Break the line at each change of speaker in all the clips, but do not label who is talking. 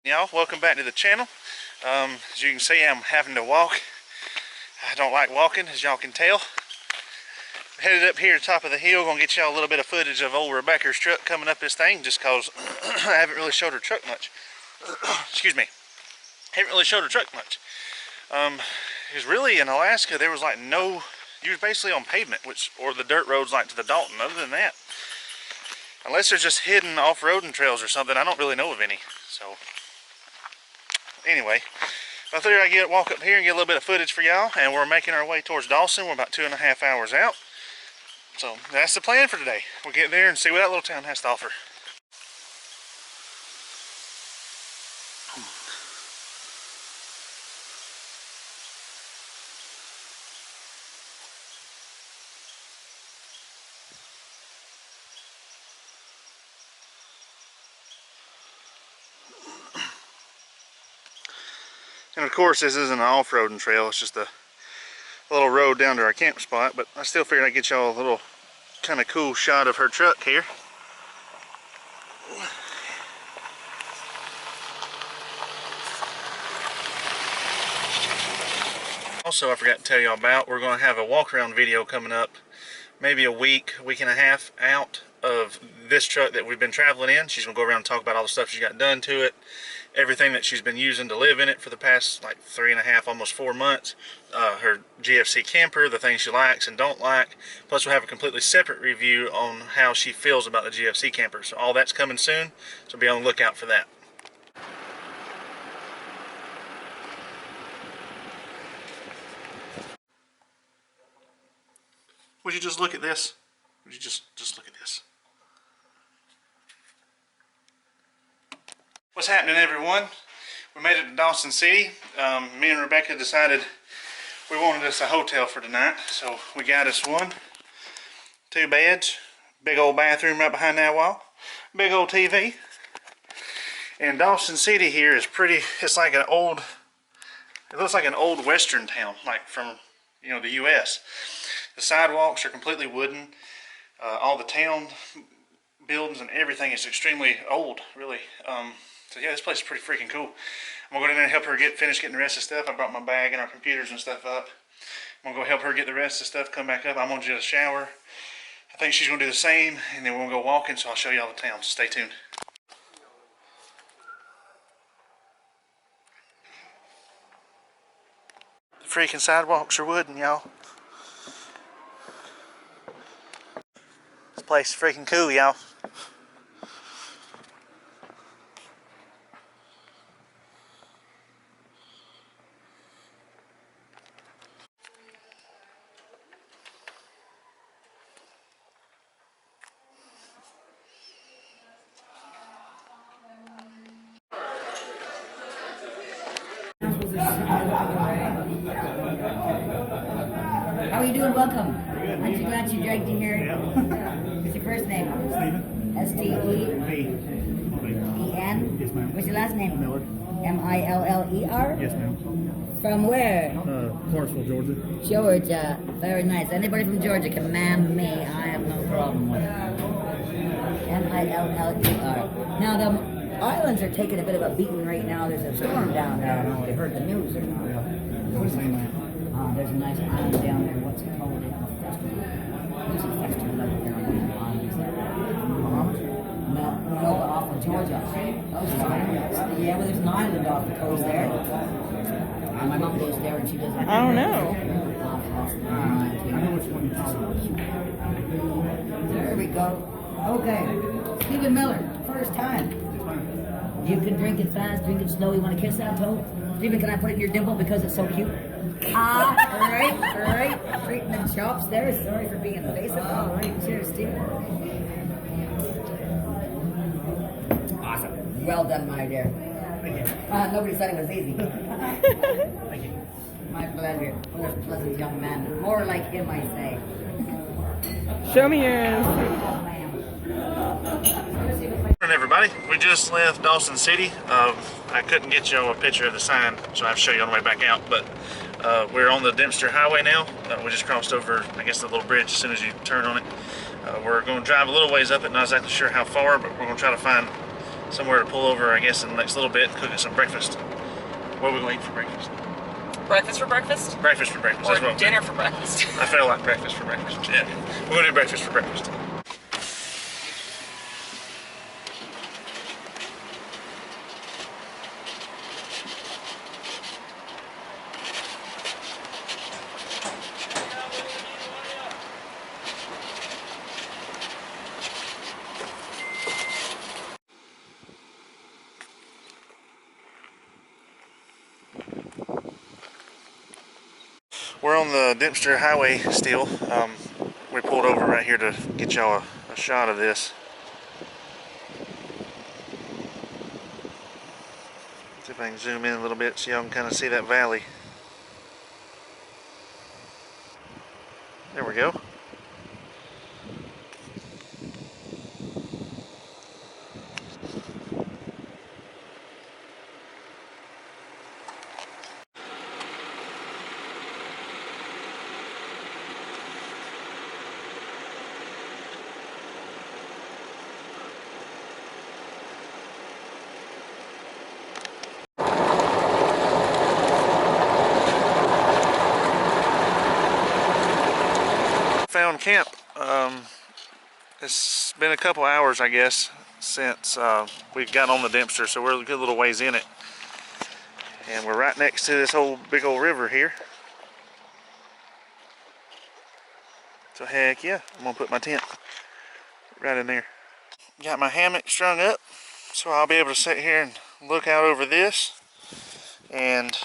Y'all, welcome back to the channel. As you can see, I'm having to walk. I don't like walking, as y'all can tell. Headed up here to the top of the hill, gonna get y'all a little bit of footage of old Rebecca's truck coming up this thing, just cause I haven't really showed her truck much. Excuse me. Haven't really showed her truck much. Because really in Alaska there was like no, you was basically on pavement, or the dirt roads like to the Dalton. Other than that, unless they're just hidden off-roading trails or something, I don't really know of any. So anyway, I figured I'd walk up here and get a little bit of footage for y'all, and we're making our way towards Dawson. We're about 2.5 hours out. So that's the plan for today. We'll get there and see what that little town has to offer. And of course this isn't an off-roading trail, it's just a little road down to our camp spot, but I still figured I'd get y'all a little kind of cool shot of her truck here. Also, I forgot to tell y'all about, we're going to have a walk-around video coming up, maybe a week and a half out of this truck that we've been traveling in. She's going to go around and talk about all the stuff she's got done to it, everything that she's been using to live in it for the past like 3.5, almost 4 months, her GFC camper, the things she likes and don't like. Plus we'll have a completely separate review on how she feels about the GFC camper. So all that's coming soon, so be on the lookout for that. Would you just look at this? Would you just look at this? What's happening, everyone? We made it to Dawson City. Me and Rebecca decided we wanted us a hotel for tonight, so we got us one. 2 beds, big old bathroom right behind that wall, big old TV. And Dawson City here is pretty, it's like an old, it looks like an old western town, like from, you know, the US. The sidewalks are completely wooden. All the town buildings and everything is extremely old, really. So yeah, this place is pretty freaking cool. I'm gonna go in there and help her finish getting the rest of the stuff. I brought my bag and our computers and stuff up. I'm gonna go help her get the rest of the stuff, come back up. I'm gonna just shower. I think she's gonna do the same, and then we're gonna go walking, so I'll show y'all the town, so stay tuned. The freaking sidewalks are wooden, y'all. This place is freaking cool, y'all.
How are you doing? Welcome. Aren't you glad you dragged you here? What's your first name?
Stephen.
S-T-E-E-N?
Yes, ma'am.
What's your last name?
Miller.
M-I-L-L-E-R?
Yes, ma'am.
From where?
Clarksville, Georgia.
Georgia. Very nice. Anybody from Georgia can man me. I have no problem with it. M-I-L-L-E-R. Now, the islands are taking a bit of a beating right now. There's a storm down there. I don't know if you heard the news or not. There's a nice island down there. What's it called? Music festival down there on the islands there. No, off of Georgia. Yeah, well, there's an island off the coast there. My mom goes there and she does.
I don't know.
I know which one you're talking about.
There we go. Okay. Stephen Miller, first time. You can drink it fast, drink it slow. You want to kiss that toe? Stephen, can I put it in your dimple because it's so cute? All right. Treating the chops there. Sorry for being invasive. All right, cheers, Stephen. Awesome. Well done, my dear.
Thank you.
Nobody said it was easy.
Thank you.
My pleasure. What a pleasant young man. More like him, I say.
Show me yours.
Morning, everybody. We just left Dawson City. I couldn't get you a picture of the sign, so I have to show you on the way back out, but we're on the Dempster Highway now. We just crossed over, I guess, the little bridge as soon as you turn on it. We're going to drive a little ways up it, not exactly sure how far, but we're going to try to find somewhere to pull over, I guess, in the next little bit and cook us some breakfast. What are we going to eat for breakfast?
Breakfast for breakfast?
Breakfast for breakfast.
Or
That's what
dinner for breakfast?
I feel like breakfast for breakfast. Yeah, we're going to do breakfast for breakfast. We're on the Dempster Highway still. We pulled over right here to get y'all a shot of this. See if I can zoom in a little bit so y'all can kind of see that valley. There we go. Found camp. It's been a couple hours, I guess, since we got on the Dempster, so we're a good little ways in it. And we're right next to this whole big old river here. So heck yeah, I'm gonna put my tent right in there. Got my hammock strung up, so I'll be able to sit here and look out over this. And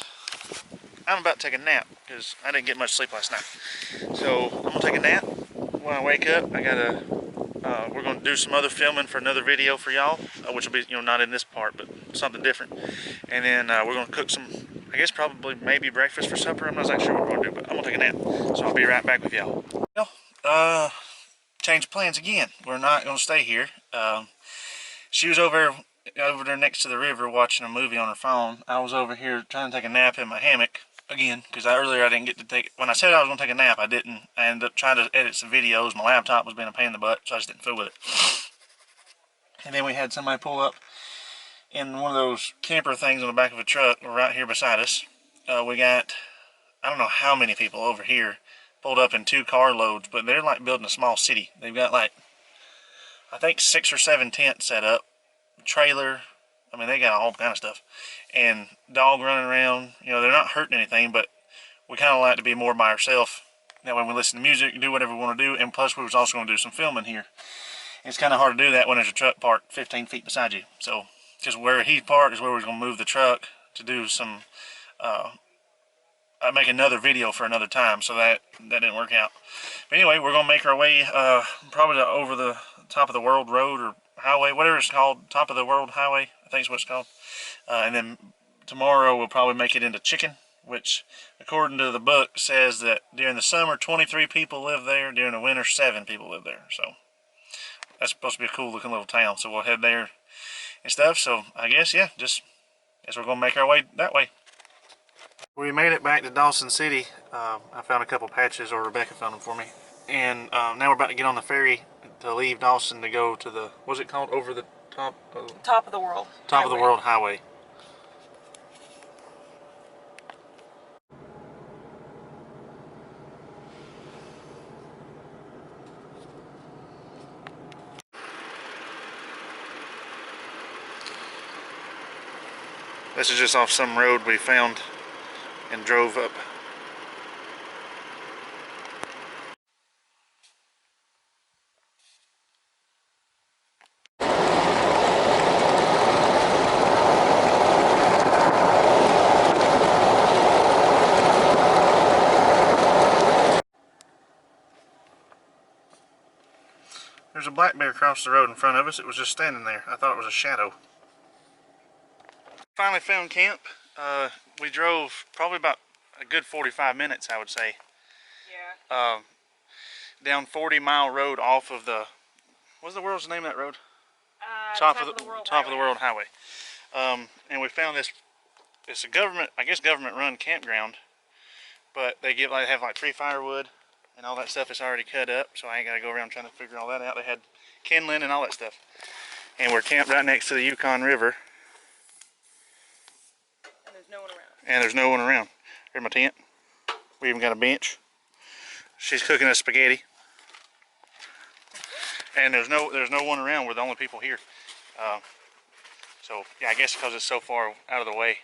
I'm about to take a nap because I didn't get much sleep last night. So I'm gonna take a nap. When I wake up, we're gonna do some other filming for another video for y'all, which will be, not in this part, but something different. And then we're gonna cook some, I guess probably maybe breakfast for supper. I'm not exactly sure what we're gonna do, but I'm gonna take a nap. So I'll be right back with y'all. Well, change plans again. We're not gonna stay here. She was over there next to the river watching a movie on her phone. I was over here trying to take a nap in my hammock again, because earlier I didn't get to take, when I said I was going to take a nap, I didn't. I ended up trying to edit some videos. My laptop was being a pain in the butt, so I just didn't fool with it. And then we had somebody pull up in one of those camper things on the back of a truck right here beside us. We got, I don't know how many people over here pulled up in 2 carloads, but they're like building a small city. They've got like, I think 6 or 7 tents set up, trailer. I mean, they got all kind of stuff, and dog running around. They're not hurting anything, but we kind of like to be more by ourselves. That way we listen to music and do whatever we want to do, and plus we was also going to do some filming here. It's kind of hard to do that when there's a truck parked 15 feet beside you. So just where he parked is where we're going to move the truck to do some, make another video for another time, so that didn't work out. But anyway, we're going to make our way probably over the top of the world road or highway, whatever it's called, top of the world highway, I think is what it's called. And then tomorrow we'll probably make it into Chicken, which according to the book says that during the summer 23 people live there, during the winter 7 people live there. So that's supposed to be a cool looking little town, so we'll head there and stuff. So I guess, yeah, guess we're gonna make our way that way. We made it back to Dawson City. I found a couple patches, or Rebecca found them for me, and now we're about to get on the ferry to leave Dawson to go to the, what's it called, over the top
Top of the world.
top of the world highway. This is just off some road we found and drove up. There's a black bear across the road in front of us. It was just standing there. I thought it was a shadow. Finally found camp. We drove probably about a good 45 minutes, I would say.
Yeah.
Down 40 Mile Road off of the, what's the world's name of that road?
Top of the world.
Top of the world highway. And we found this. It's a government, I guess, government-run campground, but they have like free firewood and all that stuff is already cut up, so I ain't gotta go around trying to figure all that out. They had kindling and all that stuff. And we're camped right next to the Yukon River.
And there's no one around.
And there's no one around. Here's my tent. We even got a bench. She's cooking us spaghetti. And there's no one around. We're the only people here. So yeah, I guess because it's so far out of the way.